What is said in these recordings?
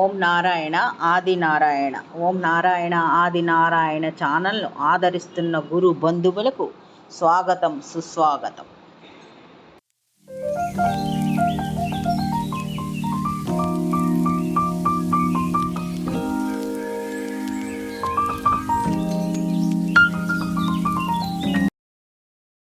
ఓం నారాయణ ఆది నారాయణ. ఓం నారాయణ ఆది నారాయణ ఛానల్ను ఆదరిస్తున్న గురు బంధువులకు స్వాగతం, సుస్వాగతం.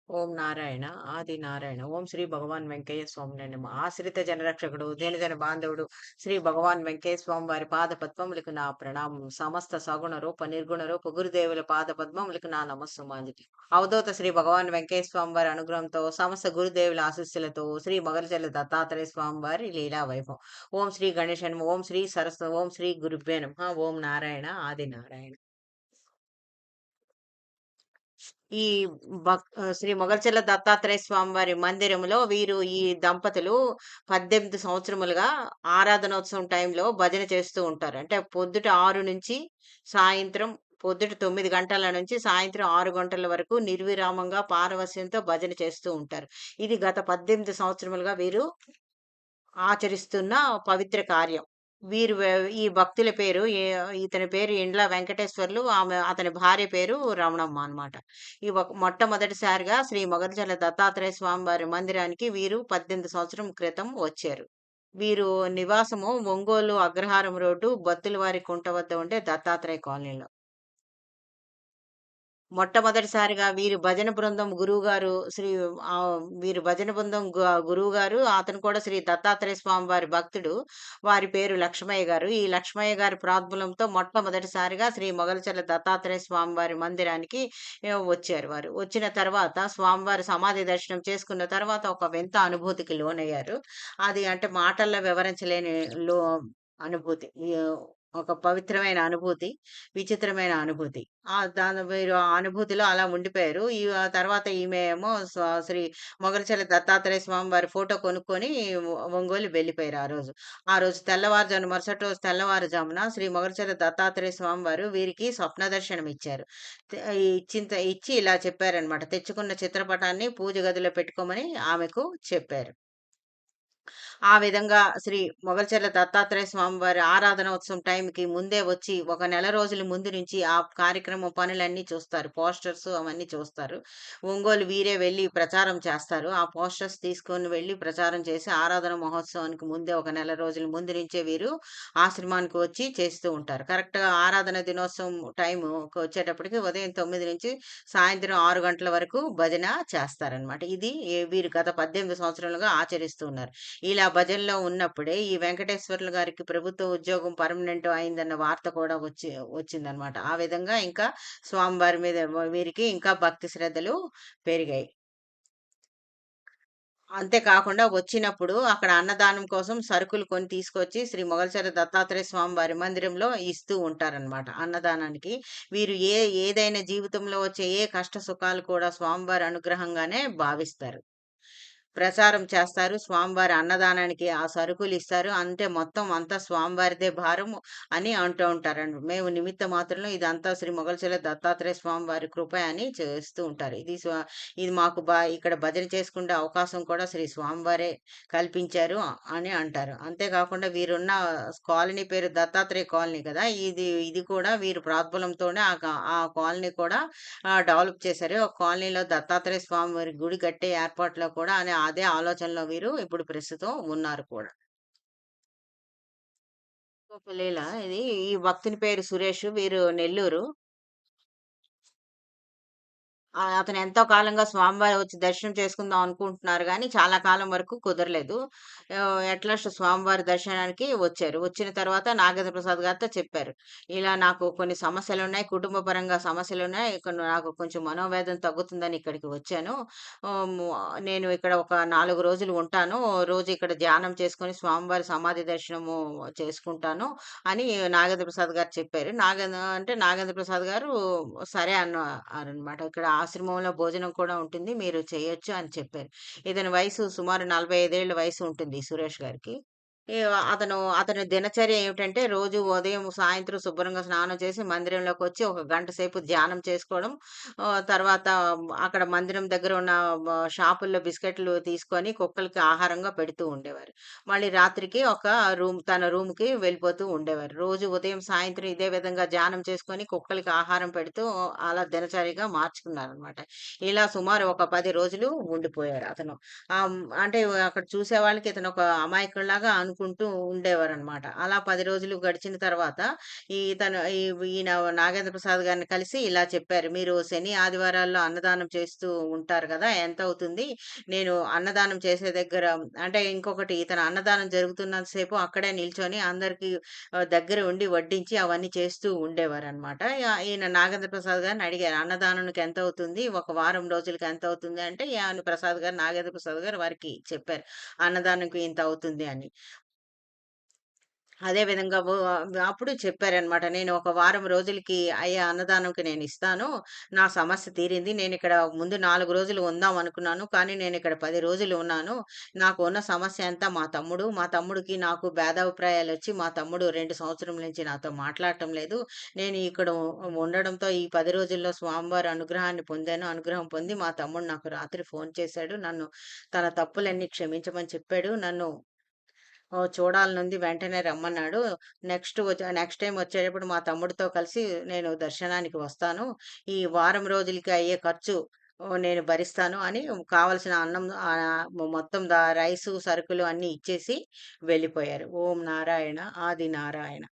ఓం నారాయణ ఆది నారాయణ. ఓం శ్రీ భగవాన్ వెంకయ్య స్వామి నమ. ఆశ్రిత జనరక్షకుడు జన బాంధవుడు శ్రీ భగవాన్ వెంకయ్య స్వామి వారి పాద పద్మములకు నా ప్రణామం. సమస్త సగుణ రూప నిర్గుణ రూప గురుదేవుల పాద పద్మములకు నా నమస్సుమాంజలి. అవధూత శ్రీ భగవాన్ వెంకయ్య స్వామి వారి అనుగ్రహంతో సమస్త గురుదేవుల ఆశీస్సులతో శ్రీ మగరచల్ల దత్తాత్రేయ స్వామి వారి లీలా వైభవం. ఓం శ్రీ గణేశన్, ఓం శ్రీ సరస్వ, ఓం శ్రీ గురుభ్యే నమః. ఓం నారాయణ ఆది నారాయణ. ఈ శ్రీ మొగల్చెల్ల దత్తాత్రేయ స్వామి వారి మందిరంలో వీరు ఈ దంపతులు 18 సంవత్సరములుగా ఆరాధనోత్సవం టైంలో భజన చేస్తూ ఉంటారు. అంటే పొద్దుట 6 నుంచి సాయంత్రం పొద్దుట 9 గంటల నుంచి సాయంత్రం 6 గంటల వరకు నిర్విరామంగా పారవస్యంతో భజన చేస్తూ ఉంటారు. ఇది గత 18 సంవత్సరములుగా వీరు ఆచరిస్తున్న పవిత్ర కార్యం. ఈ భక్తుల పేరు ఇతని పేరు ఇండ్ల వెంకటేశ్వర్లు, అతని భార్య పేరు రమణమ్మ అన్నమాట. మొట్టమొదటిసారిగా శ్రీ మొగర్జల దత్తాత్రేయ స్వామి వారి మందిరానికి వీరు 18 సంవత్సరం క్రితం వచ్చారు. వీరు నివాసము ఒంగోలు అగ్రహారం రోడ్డు బత్తులవారి కుంట వద్ద ఉండే దత్తాత్రేయ కాలనీలో. మొట్టమొదటిసారిగా వీరు భజన బృందం గురువు గారు అతను కూడా శ్రీ దత్తాత్రేయ స్వామి వారి భక్తుడు. వారి పేరు లక్ష్మయ్య గారు. ఈ లక్ష్మయ్య గారి ప్రాద్బలంతో మొట్టమొదటిసారిగా శ్రీ మొగల్చెల్ల దత్తాత్రేయ స్వామి వారి మందిరానికి వచ్చారు. వారు వచ్చిన తర్వాత స్వామివారి సమాధి దర్శనం చేసుకున్న తర్వాత ఒక వింత అనుభూతికి లోనయ్యారు. అది అంటే మాటల్లో వివరించలేని లో అనుభూతి. ఒక పవిత్రమైన అనుభూతి, విచిత్రమైన అనుభూతి. వీరు ఆ అనుభూతిలో అలా ఉండిపోయారు. తర్వాత ఈమె ఏమో శ్రీ మొగలిచెల్ల దత్తాత్రేయ స్వామి వారి ఫోటో కొనుక్కొని ఒంగోలు వెళ్ళిపోయారు ఆ రోజు. ఆ రోజు తెల్లవారుజామున మరుసటి రోజు తెల్లవారుజామున శ్రీ మొగలిచెల్ల దత్తాత్రేయ స్వామి వారు వీరికి స్వప్న దర్శనం ఇచ్చారు. ఇచ్చి ఇలా చెప్పారనమాట. తెచ్చుకున్న చిత్రపటాన్ని పూజ గదిలో పెట్టుకోమని ఆమెకు చెప్పారు. ఆ విధంగా శ్రీ మొగల్చెర్ల దత్తాత్రేయ స్వామి వారి ఆరాధనోత్సవం టైంకి ముందే వచ్చి ఒక నెల రోజుల ముందు నుంచి ఆ కార్యక్రమం పనులన్నీ చూస్తారు. పోస్టర్స్ అవన్నీ చూస్తారు. ఒంగోలు వీరే వెళ్ళి ప్రచారం చేస్తారు. ఆ పోస్టర్స్ తీసుకొని వెళ్ళి ప్రచారం చేసి ఆరాధన మహోత్సవానికి ముందే ఒక నెల రోజుల ముందు నుంచే వీరు ఆశ్రమానికి వచ్చి చేస్తూ ఉంటారు. కరెక్ట్‌గా ఆరాధన దినోత్సవం టైము వచ్చేటప్పటికి ఉదయం 9 నుంచి సాయంత్రం 6 గంటల వరకు భజన చేస్తారనమాట. ఇది వీరు గత 18 సంవత్సరాలుగా ఆచరిస్తున్నారు. ఇలా భజనలో ఉన్నప్పుడే ఈ వెంకటేశ్వర్లు గారికి ప్రభుత్వ ఉద్యోగం పర్మనెంట్ అయిందన్న వార్త కూడా వచ్చిందనమాట. ఆ విధంగా ఇంకా స్వామివారి మీద వీరికి ఇంకా భక్తి శ్రద్ధలు పెరిగాయి. అంతేకాకుండా వచ్చినప్పుడు అక్కడ అన్నదానం కోసం సరుకులు కొని తీసుకొచ్చి శ్రీ మొగల్చెర్ల దత్తాత్రేయ స్వామి వారి మందిరంలో ఇస్తూ ఉంటారనమాట అన్నదానానికి. వీరు ఏదైనా జీవితంలో వచ్చే ఏ కష్ట సుఖాలు కూడా స్వామివారి అనుగ్రహంగానే భావిస్తారు. ప్రచారం చేస్తారు. స్వామివారి అన్నదానానికి ఆ సరుకులు ఇస్తారు. అంటే మొత్తం అంతా స్వామివారిదే భారము అని అంటూ ఉంటారండి. మేము నిమిత్త మాత్రంలో ఇదంతా శ్రీ మొగల్చెర్ల దత్తాత్రేయ స్వామివారి కృప అని చేస్తూ ఉంటారు. ఇది మాకు ఇక్కడ భజన చేసుకునే అవకాశం కూడా శ్రీ స్వామివారే కల్పించారు అని అంటారు. అంతేకాకుండా వీరున్న కాలనీ పేరు దత్తాత్రేయ కాలనీ కదా! ఇది కూడా వీరు ప్రోద్బలంతోనే ఆ కాలనీ కూడా డెవలప్ చేశారు. ఆ కాలనీలో దత్తాత్రేయ స్వామి వారి గుడి కట్టే ఏర్పాట్లో కూడా అదే ఆలోచనలో వీరు ఇప్పుడు ప్రస్తుతం ఉన్నారు కూడా. ఇది ఈ భక్తుని పేరు సురేష్. వీరు నెల్లూరు. అతను ఎంతో కాలంగా స్వామివారి వచ్చి దర్శనం చేసుకుందాం అనుకుంటున్నారు గానీ, చాలా కాలం వరకు కుదరలేదు. అట్‌లాస్ట్ స్వామివారి దర్శనానికి వచ్చారు. వచ్చిన తర్వాత నాగేంద్ర ప్రసాద్ గారితో చెప్పారు. ఇలా నాకు కొన్ని సమస్యలున్నాయి. కుటుంబ పరంగా సమస్యలున్నాయి. నాకు కొంచెం మనోవేదన తగ్గుతుందని ఇక్కడికి వచ్చాను. హ్మ్. నేను ఇక్కడ ఒక 4 రోజులు ఉంటాను. రోజు ఇక్కడ ధ్యానం చేసుకొని స్వామివారి సమాధి దర్శనము చేసుకుంటాను అని నాగేంద్ర ప్రసాద్ గారు చెప్పారు. నాగేంద్ర ప్రసాద్ గారు సరే అన్నారనమాట. ఇక్కడ ఆశ్రమంలో భోజనం కూడా ఉంటుంది. మీరు చేయొచ్చు అని చెప్పారు. ఇతని వయసు సుమారు 45 ఏళ్ల వయసు ఉంటుంది సురేష్ గారికి. ఈ అతని దినచర్య ఏమిటంటే రోజు ఉదయం, సాయంత్రం శుభ్రంగా స్నానం చేసి మందిరంలోకొచ్చి ఒక గంట సేపు ధ్యానం చేసుకోవడం. తర్వాత అక్కడ మందిరం దగ్గర ఉన్న షాపుల్లో బిస్కెట్‌లు తీసుకొని కుక్కలకి ఆహారంగా పెడుతూ ఉండేవారు. మళ్ళీ రాత్రికి ఒక తన రూమ్‌కి వెళ్ళిపోతూ ఉండేవారు. రోజు ఉదయం, సాయంత్రం ఇదే విధంగా ధ్యానం చేసుకొని కుక్కలకి ఆహారం పెడుతూ అలా దినచర్యగా మార్చుకున్నారనమాట. ఇలా సుమారు ఒక 10 రోజులు ఉండిపోయారు అతను. అంటే అక్కడ చూసేవాళ్ళకి ఇతనొక అమాయకుడిలాగా అనుకుంటూ ఉండేవారనమాట. అలా 10 రోజులు గడిచిన తర్వాత ఈయన నాగేంద్ర ప్రసాద్ గారిని కలిసి ఇలా చెప్పారు. "మీరు శని, ఆదివారాల్లో అన్నదానం చేస్తూ ఉంటారు గదా! ఎంతవుతుంది? నేను అన్నదానం చేసే దగ్గర" అంటే ఇంకొకటి ఇతను అన్నదానం జరుగుతున్నంత సేపు అక్కడే నిల్చొని అందరికి దగ్గర ఉండి వడ్డించి అవన్నీ చేస్తూ ఉండేవారనమాట. ఈయన నాగేంద్ర ప్రసాద్ గారిని అడిగారు. "అన్నదానానికి ఎంతవుతుంది? ఒక వారం రోజులకి ఎంతవుతుంది?" అంటే నాగేంద్ర ప్రసాద్ గారు వారికి చెప్పారు. అన్నదానంకి ఇంత అవుతుంది అని. అదే విధంగా అప్పుడు చెప్పారనమాట. "నేను ఒక వారం రోజులకి అయ్యే అన్నదానంకి నేనిస్తాను. నా సమస్య తీరింది. నేనిక్కడ ముందు 4 రోజులు ఉందాం అనుకున్నాను. కానీ నేనిక్కడ 10 రోజులు ఉన్నాను. నాకు ఉన్న సమస్య అంతా మా తమ్ముడు. మా తమ్ముడికి నాకు భేదాభిప్రాయాలొచ్చి మా తమ్ముడు 2 సంవత్సరముల నుంచి నాతో మాట్లాడటం లేదు. నేను ఇక్కడ ఉండడంతో ఈ 10 రోజుల్లో స్వామివారి అనుగ్రహాన్ని పొందాను. అనుగ్రహం పొంది మా తమ్ముడు నాకు రాత్రి ఫోను చేశాడు. నన్ను తన తప్పులన్నీ క్షమించమని చెప్పాడు. నన్ను చూడాలనుంది. వెంటనే రమ్మన్నాడు. నెక్స్ట్ టైమ్ వచ్చేటప్పుడు మా తమ్ముడితో కలిసి నేను దర్శనానికి వస్తాను. ఈ వారం రోజులకి అయ్యే ఖర్చు నేను భరిస్తాను అని కావాల్సిన అన్నం మొత్తం రైసు, సరుకులు అన్నీ ఇచ్చేసి వెళ్ళిపోయారు. ఓం నారాయణ ఆది నారాయణ.